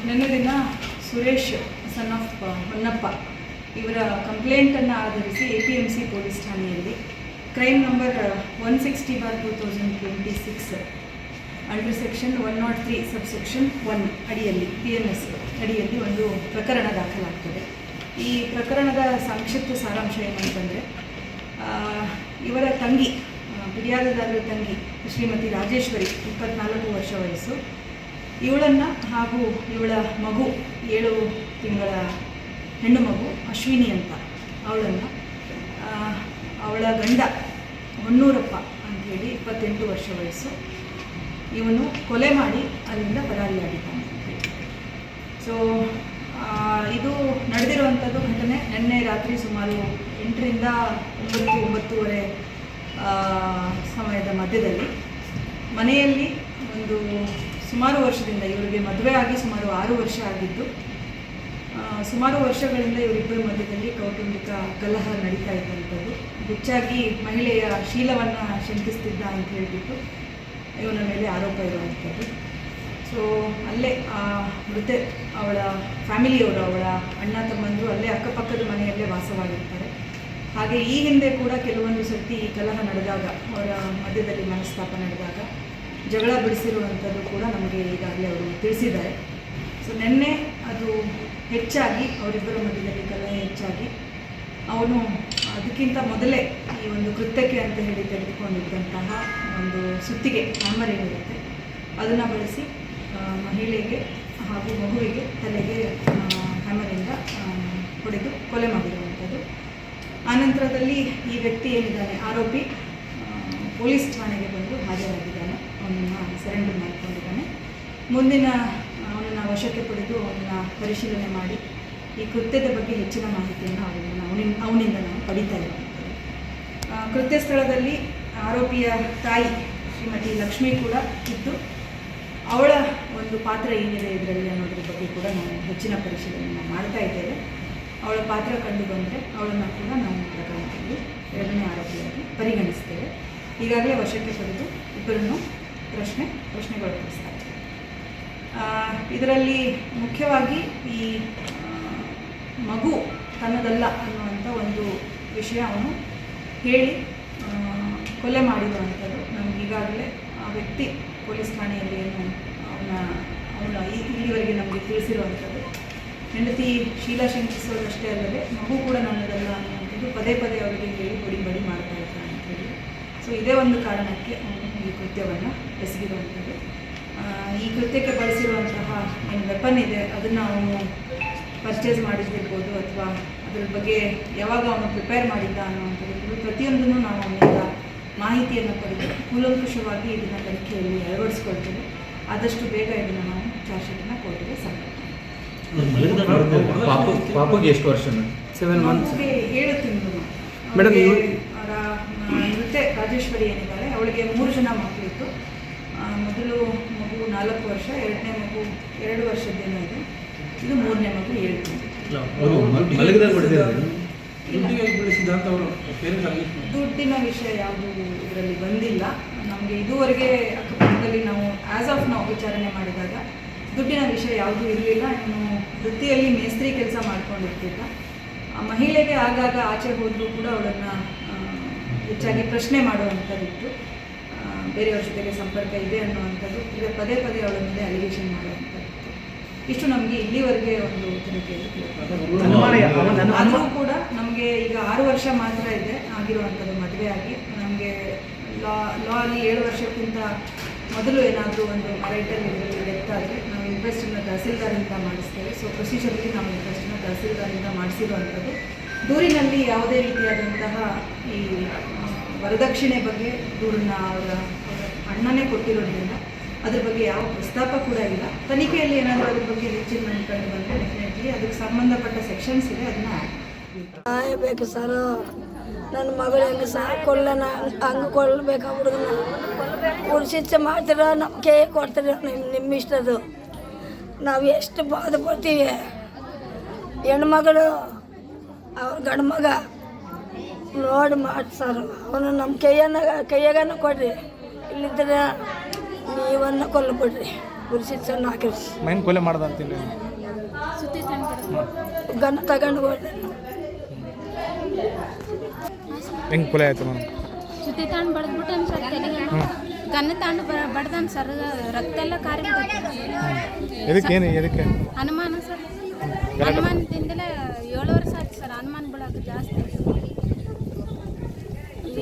ನಿನ್ನೆ ದಿನ Suresh son of Honnappa ಇವರ ಕಂಪ್ಲೇಂಟನ್ನು ಆಧರಿಸಿ APMC ಪೊಲೀಸ್ ಠಾಣೆಯಲ್ಲಿ crime number 160/2026 under section 103 subsection 1 ಅಡಿಯಲ್ಲಿ PNS ಅಡಿಯಲ್ಲಿ ಒಂದು ಪ್ರಕರಣ ದಾಖಲಾಗ್ತದೆ. ಈ ಪ್ರಕರಣದ ಸಂಕ್ಷಿಪ್ತ ಸಾರಾಂಶ ಏನಂತಂದರೆ, ಇವರ ತಂಗಿ, ಫಿರ್ಯಾದಿದಾರರ ತಂಗಿ ಶ್ರೀಮತಿ ರಾಜೇಶ್ವರಿ, 24 ವರ್ಷ ವಯಸ್ಸು, ಇವಳನ್ನು ಹಾಗೂ ಇವಳ ಮಗು 7 ತಿಂಗಳ ಹೆಣ್ಣು ಮಗು ಅಶ್ವಿನಿ ಅಂತ, ಅವಳನ್ನು ಅವಳ ಗಂಡ ಹೊನ್ನೂರಪ್ಪ ಅಂಥೇಳಿ 28 ವರ್ಷ ವಯಸ್ಸು, ಇವನು ಕೊಲೆ ಮಾಡಿ ಅಲ್ಲಿಂದ ಪರಾರಿಯಾಗಿದ್ದಾನೆ. ಸೊ ಇದು ನಡೆದಿರುವಂಥದ್ದು ಘಟನೆ ನಿನ್ನೆ ರಾತ್ರಿ ಸುಮಾರು 8ರಿಂದ 9-9:30 ಸಮಯದ ಮಧ್ಯದಲ್ಲಿ ಮನೆಯಲ್ಲಿ ಒಂದು ಸುಮಾರು ವರ್ಷದಿಂದ, ಇವರಿಗೆ ಮದುವೆ ಆಗಿ ಸುಮಾರು 6 ವರ್ಷ ಆಗಿದ್ದು, ಸುಮಾರು ವರ್ಷಗಳಿಂದ ಇವರಿಬ್ಬರ ಮಧ್ಯದಲ್ಲಿ ಕೌಟುಂಬಿಕ ಕಲಹ ನಡೀತಾ ಇದ್ದಂಥದ್ದು. ಹೆಚ್ಚಾಗಿ ಮಹಿಳೆಯ ಶೀಲವನ್ನು ಶಂಕಿಸ್ತಿದ್ದ ಅಂತ ಹೇಳಿಬಿಟ್ಟು ಇವನ ಮೇಲೆ ಆರೋಪ ಇರುವಂಥದ್ದು. ಸೊ ಅಲ್ಲೇ ಮೃತೆ ಅವಳ ಫ್ಯಾಮಿಲಿಯವರು, ಅವಳ ಅಣ್ಣ ತಮ್ಮಂದರು ಅಲ್ಲೇ ಅಕ್ಕಪಕ್ಕದ ಮನೆಯಲ್ಲೇ ವಾಸವಾಗಿರ್ತಾರೆ. ಹಾಗೆ ಈ ಹಿಂದೆ ಕೂಡ ಕೆಲವೊಂದು ಸರ್ತಿ ಈ ಕಲಹ ನಡೆದಾಗ, ಅವರ ಮಧ್ಯದಲ್ಲಿ ಮನಸ್ತಾಪ ನಡೆದಾಗ ಜಗಳ ಬಿಡಿಸಿರುವಂಥದ್ದು ಕೂಡ ನಮಗೆ ಈಗಾಗಲೇ ಅವರು ತಿಳಿಸಿದ್ದಾರೆ. ಸೊ ನಿನ್ನೆ ಅದು ಹೆಚ್ಚಾಗಿ ಅವರಿಬ್ಬರ ಮಧ್ಯದಲ್ಲಿ ಕಲಹ ಹೆಚ್ಚಾಗಿ ಅವನು ಅದಕ್ಕಿಂತ ಮೊದಲೇ ಈ ಒಂದು ಕೃತ್ಯಕ್ಕೆ ಅಂತ ಹೇಳಿ ತೆಗೆದುಕೊಂಡಿದ್ದಂತಹ ಒಂದು ಸುತ್ತಿಗೆ ಹ್ಯಾಮರ್ ಏನಿರುತ್ತೆ ಅದನ್ನು ಬಳಸಿ ಮಹಿಳೆಗೆ ಹಾಗೂ ಮಗುವಿಗೆ ತಲೆಗೆ ಹ್ಯಾಮರಿಂದ ಹೊಡೆದು ಕೊಲೆ ಮಾಡಿರುವಂಥದ್ದು. ಆನಂತರದಲ್ಲಿ ಈ ವ್ಯಕ್ತಿ ಏನಿದ್ದಾನೆ ಆರೋಪಿ ಪೊಲೀಸ್ ಠಾಣೆಗೆ ಬಂದು ಹಾಜರಾಗಿದ್ದಾನೆ. ಅವನನ್ನು ಸರೆಂಡರ್ ಮಾಡಿಕೊಂಡಿದ್ದಾನೆ. ಮುಂದಿನ ಅವನನ್ನು ವಶಕ್ಕೆ ಪಡೆದು ಅವನನ್ನು ಪರಿಶೀಲನೆ ಮಾಡಿ ಈ ಕೃತ್ಯದ ಬಗ್ಗೆ ಹೆಚ್ಚಿನ ಮಾಹಿತಿಯನ್ನು ಅವನಿಂದ ನಾವು ಪಡಿತಾ ಇರುವಂಥದ್ದು. ಕೃತ್ಯ ಸ್ಥಳದಲ್ಲಿ ಆರೋಪಿಯ ತಾಯಿ ಶ್ರೀಮತಿ ಲಕ್ಷ್ಮಿ ಕೂಡ ಇದ್ದು, ಅವಳ ಒಂದು ಪಾತ್ರ ಏನಿದೆ ಇದರಲ್ಲಿ ಅನ್ನೋದ್ರ ಬಗ್ಗೆ ಕೂಡ ನಾವು ಹೆಚ್ಚಿನ ಪರಿಶೀಲನೆಯನ್ನು ಮಾಡ್ತಾ ಇದ್ದೇವೆ. ಅವಳ ಪಾತ್ರ ಕಂಡು ಬಂದರೆ ಅವಳನ್ನು ಕೂಡ ನಾವು ಪ್ರಕರಣದಲ್ಲಿ 2ನೇ ಆರೋಪಿಯಾಗಿ ಪರಿಗಣಿಸ್ತೇವೆ. ಈಗಾಗಲೇ ವಶಕ್ಕೆ ಪಡೆದು ಇಬ್ಬರನ್ನು ಪ್ರಶ್ನೆಗೊಳಪಡಿಸ್ತಾ ಇದ್ದೇವೆ. ಇದರಲ್ಲಿ ಮುಖ್ಯವಾಗಿ ಈ ಮಗು ತನ್ನದಲ್ಲ ಅನ್ನುವಂಥ ಒಂದು ವಿಷಯ ಅವನು ಹೇಳಿ ಕೊಲೆ ಮಾಡಿರುವಂಥದ್ದು ನಮ್ಗೆ ಈಗಾಗಲೇ ಆ ವ್ಯಕ್ತಿ ಪೊಲೀಸ್ ಠಾಣೆಯಲ್ಲಿ ಏನು ಅವನ ಇಲ್ಲಿವರೆಗೆ ನಮಗೆ ತಿಳಿಸಿರುವಂಥದ್ದು. ಹೆಂಡತಿ ಶೀಲಾ ಶಂಕಿಸೋದಷ್ಟೇ ಅಲ್ಲದೆ ಮಗು ಕೂಡ ನನ್ನದಲ್ಲ ಅನ್ನುವಂಥದ್ದು ಪದೇ ಪದೇ ಅವರಿಗೆ ಹೇಳಿ ಬಡಿ ಮಾಡ್ತಾ ಇರ್ತಾನೆ ಅಂತೇಳಿ. ಸೊ ಇದೇ ಒಂದು ಕಾರಣಕ್ಕೆ ಅವನು ಈ ಕೃತ್ಯವನ್ನು ಎಸಗಿರುವಂಥದ್ದು. ಈ ಕೃತ್ಯಕ್ಕೆ ಬಳಸಿರುವಂತಹ ಏನು ವೆಪನ್ ಇದೆ ಅದನ್ನು ಅವನು ಪರ್ಚೇಸ್ ಮಾಡಿಸಿರ್ಬೋದು, ಅಥವಾ ಅದ್ರ ಬಗ್ಗೆ ಯಾವಾಗ ಅವನು ಪ್ರಿಪೇರ್ ಮಾಡಿದ್ದ ಅನ್ನುವಂಥದ್ದು ಪ್ರತಿಯೊಂದನ್ನು ನಾವು ಅವನಿಂದ ಮಾಹಿತಿಯನ್ನು ಪಡೆದು ಕೂಲಂಕುಷವಾಗಿ ಇದನ್ನು ತನಿಖೆಯಲ್ಲಿ ಅಳವಡಿಸ್ಕೊಳ್ತೇವೆ. ಆದಷ್ಟು ಬೇಗ ಇದನ್ನು ನಾವು ಚಾರ್ಜ್ ಶೀಟನ್ನು ಕೋರ್ಟಿಗೆ ಸಲ್ಲಿಸ್ತೇವೆ. ಪಾಪುಗೆ ಎಷ್ಟು ವರ್ಷ? 7 ಮಂತ್ಸ್. 7 ತಿಂಗಳು. ಮೇಡಮ್, ನೃತ್ಯ ರಾಜೇಶ್ವರಿ ಏನಿದ್ದಾರೆ ಅವಳಿಗೆ 3 ಜನ ಮಕ್ಕಳಿತ್ತು. ಮೊದಲು ಮಗು 4 ವರ್ಷ, 2ನೇ ಮಗು 2 ವರ್ಷದ್ದೇನೋ ಇದೆ, ಇದು 3ನೇ ಮಗು 7 ತಿಂಗಳು. ದುಡ್ಡಿನ ವಿಷಯ ಯಾವುದು ಇದರಲ್ಲಿ ಬಂದಿಲ್ಲ. ನಮಗೆ ಇದುವರೆಗೆ ಅಕ್ಕಪಕ್ಕದಲ್ಲಿ ನಾವು ಆ್ಯಸ್ ಆಫ್ ನಾವು ವಿಚಾರಣೆ ಮಾಡಿದಾಗ ದುಡ್ಡಿನ ವಿಷಯ ಯಾವುದೂ ಇರಲಿಲ್ಲ. ಇನ್ನು ವೃತ್ತಿಯಲ್ಲಿ ಮೇಸ್ತ್ರಿ ಕೆಲಸ ಮಾಡ್ಕೊಂಡಿರ್ತಿದ್ದ. ಆ ಮಹಿಳೆಗೆ ಆಗಾಗ ಆಚೆ ಹೋದರೂ ಕೂಡ ಅವಳನ್ನು ಹೆಚ್ಚಾಗಿ ಪ್ರಶ್ನೆ ಮಾಡುವಂಥದ್ದಿತ್ತು. ಬೇರೆಯವ್ರ ಜೊತೆಗೆ ಸಂಪರ್ಕ ಇದೆ ಅನ್ನುವಂಥದ್ದು, ಈಗ ಪದೇ ಪದೇ ಅವಳ ಮೇಲೆ ಅಲಿಗೇಷನ್ ಮಾಡುವಂಥದ್ದು. ಇಷ್ಟು ನಮಗೆ ಇಲ್ಲಿವರೆಗೆ ಒಂದು ತನಿಖೆಯಲ್ಲಿ ಆದರೂ ಕೂಡ ನಮಗೆ ಈಗ 6 ವರ್ಷ ಮಾತ್ರ ಇದೆ ಆಗಿರುವಂಥದ್ದು ಮದುವೆ ಆಗಿ. ನಮಗೆ ಲಾ ಅಲ್ಲಿ 7 ವರ್ಷಕ್ಕಿಂತ ಮೊದಲು ಏನಾದರೂ ಒಂದು ಮ್ಯಾರಿಟಲ್ ಇದರಲ್ಲಿ ಡೆತ್ ಆದರೆ ನಾವು ಇನ್ಕ್ವೆಸ್ಟನ್ನು ತಹಸೀಲ್ದಾರಿಂದ ಮಾಡಿಸ್ತೇವೆ. ಸೊ ಪ್ರೊಸೀಜರಲ್ಲಿ ನಾವು ಇನ್ಕ್ವೆಸ್ಟನ್ನು ತಹಸೀಲ್ದಾರಿಂದ ಮಾಡಿಸಿರುವಂಥದ್ದು. ದೂರಿನಲ್ಲಿ ಯಾವುದೇ ರೀತಿಯಾದಂತಹ ಈ ವರದಕ್ಷಿಣೆ ಬಗ್ಗೆ ದೂರನ್ನು ಅವರ ಅಣ್ಣನೇ ಕೊಟ್ಟಿರೋದ್ರಿಂದ ಅದ್ರ ಬಗ್ಗೆ ಯಾವ ಪ್ರಸ್ತಾಪ ಕೂಡ ಇಲ್ಲ. ತನಿಖೆಯಲ್ಲಿ ಏನಾದರೂ ಅದ್ರ ಬಗ್ಗೆ ಹೆಚ್ಚಿನ ಕಂಡು ಬಂದರೆ ಡೆಫಿನೆಟ್ಲಿ ಅದಕ್ಕೆ ಸಂಬಂಧಪಟ್ಟ ಸೆಕ್ಷನ್ಸ್ ಇದೆ, ಅದನ್ನು ನ್ಯಾಯ ಬೇಕು ಸರ್. ನನ್ನ ಮಗಳು ಹೆಂಗೆ ಸಾಕೊಳ್ಳ ಹಂಗೆ ಕೊಲ್ಲಬೇಕು. ಹುಡುಗನ ಶಿಕ್ಷೆ ಮಾಡ್ತೀರ, ನಮ್ಮ ಕೈ ಕೊಡ್ತೀರ, ನಿಮ್ಮ ಇಷ್ಟದು. ನಾವು ಎಷ್ಟು ಬಾಧೆ ಪಡ್ತೀವಿ. ಹೆಣ್ಮಗಳು ಅವ್ರ ಗಂಡು ಮಗ ನೋಡಿ ಮಾಡಿ ಸರ್, ಅವನು ನಮ್ಮ ಕೈಯಾಗನ ಕೊಡ್ರಿ, ಇಲ್ಲಿದ್ದರೆ ನೀವನ್ನು ಕೊಲ್ಲಬಿಡ್ರಿ. ಉರಿ ಶಿಕ್ಷೆ 4 ವರ್ಷ. ಹೆಂಗೆ ಕೊಲೆ ಮಾಡ್ದ ಅಂತೀನಿ ಸುತ್ತಿ ತಂದು ಗನ್ನ ತಗೊಂಡು ಹೋದೆ. ಹೆಂಗೆ ಕೊಲೆ ಆಯ್ತು ನಾನು ಸುತ್ತಿ ತಾಂಡು ಬಡ್ದ್ಬಿಟ್ಟು ಸರ್ ತಲೆಗೆ ಗನ್ನ ತಾಂಡು ಬಡ್ದಾನ ಸರ್ ರಕ್ತ ಎಲ್ಲ ಕಾರಿ ಎದಕ್ಕೆ ಹನುಮಾನ ಸರ್ ಹನುಮಾನದಿಂದಲೇ 7 ವರ್ಷ ಆಯ್ತು ಸರ್ ಹನುಮಾನ್ ಬಿಡೋದು ಜಾಸ್ತಿ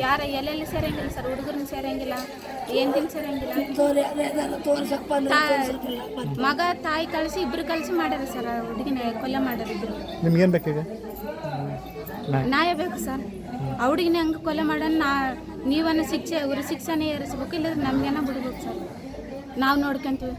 ಯಾರ ಎಲ್ಲೆಲ್ಲಿ ಸೇರಂಗಿಲ್ಲ ಸರ್ ಹುಡುಗರನ್ನ ಸೇರಂಗಿಲ್ಲ ಏನ್ ಸೇರಂಗಿಲ್ಲ ತೋರ್ಸಪ್ಪ ಮಗ ತಾಯಿ ಕಳಿಸಿ ಇಬ್ರು ಕಳಿಸಿ ಮಾಡ್ಯಾರ ಸರ್ ಹುಡುಗಿನ ಕೊಲೆ ಮಾಡ್ಯಾರ ಇಬ್ರು ನಿಮ್ಗೇನು ಬೇಕೀಗ ನ್ಯಾಯ ಬೇಕು ಸರ್ ಆ ಹುಡುಗಿನ ಹಂಗೆ ಕೊಲೆ ಮಾಡೋಣ ನೀವನ್ನ ಶಿಕ್ಷೆ ಉರಿ ಶಿಕ್ಷೆನೇ ಏರಿಸ್ಬೇಕು ಇಲ್ಲದ್ರೆ ನಮಗೇನ ಬಿಡ್ಬೇಕು ಸರ್ ನಾವು ನೋಡ್ಕೊಂತೀವಿ